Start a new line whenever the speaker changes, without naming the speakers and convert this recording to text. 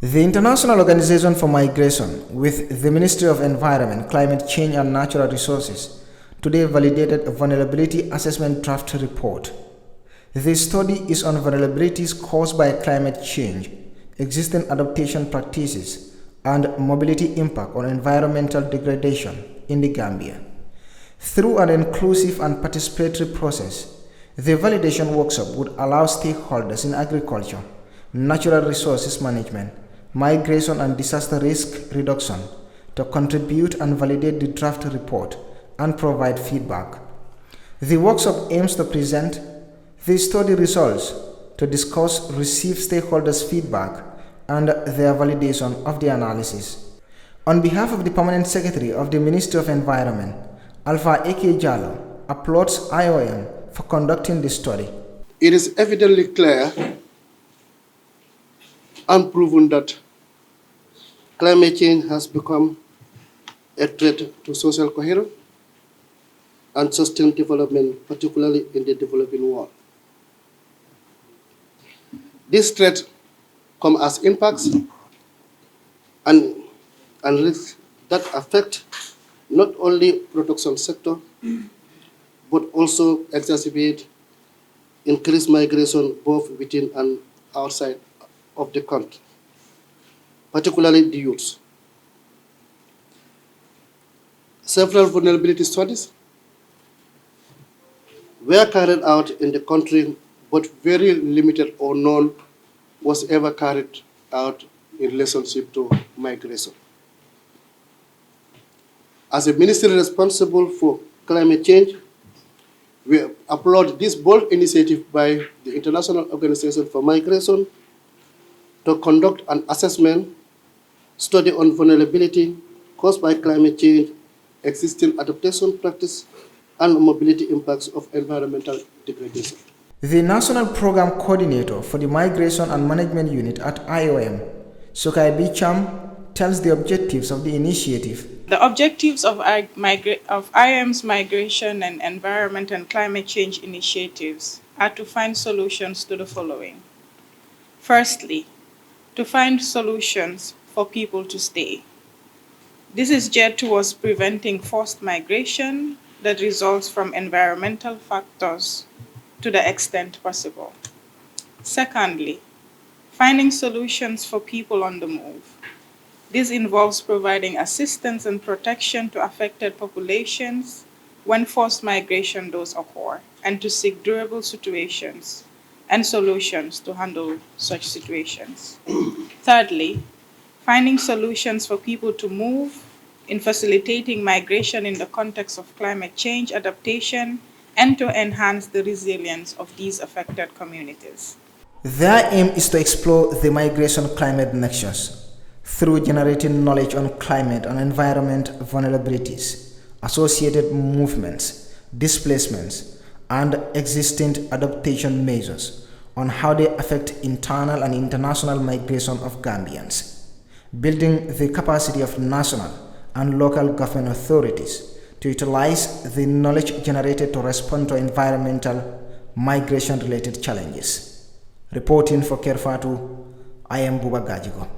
The International Organization for Migration, with the Ministry of Environment, Climate Change and Natural Resources, today validated a vulnerability assessment draft report. This study is on vulnerabilities caused by climate change, existing adaptation practices, and mobility impact on environmental degradation in the Gambia. Through an inclusive and participatory process, the validation workshop would allow stakeholders in agriculture, natural resources management, migration and disaster risk reduction to contribute and validate the draft report and provide feedback. The workshop aims to present the study results, to discuss receive stakeholders' feedback and their validation of the analysis. On behalf of the Permanent Secretary of the Ministry of Environment, Alpha Eke Jallo applauds IOM for conducting this study.
It is evidently clear and proven that climate change has become a threat to social coherence and sustained development, particularly in the developing world. These threats come as impacts and risks that affect not only production sector, but also exacerbate increased migration both within and outside of the country, particularly the youth. Several vulnerability studies were carried out in the country, but very limited or none was ever carried out in relationship to migration. As a ministry responsible for climate change, we applaud this bold initiative by the International Organization for Migration to conduct an assessment study on vulnerability caused by climate change, existing adaptation practice, and mobility impacts of environmental degradation.
The National Program Coordinator for the Migration and Management Unit at IOM, Sokai Bicham, tells the objectives of the initiative.
The objectives of IOM's migration and environment and climate change initiatives are to find solutions to the following. Firstly, to find solutions for people to stay. This is geared towards preventing forced migration that results from environmental factors to the extent possible. Secondly, finding solutions for people on the move. This involves providing assistance and protection to affected populations when forced migration does occur, and to seek durable situations and solutions to handle such situations. Thirdly, finding solutions for people to move in facilitating migration in the context of climate change adaptation and to enhance the resilience of these affected communities.
Their aim is to explore the migration climate nexus through generating knowledge on climate and environment vulnerabilities, associated movements, displacements, and existing adaptation measures on how they affect internal and international migration of Gambians, building the capacity of national and local government authorities to utilize the knowledge generated to respond to environmental migration-related challenges. Reporting for Kerr, Fatou, I am Buba Gajigo.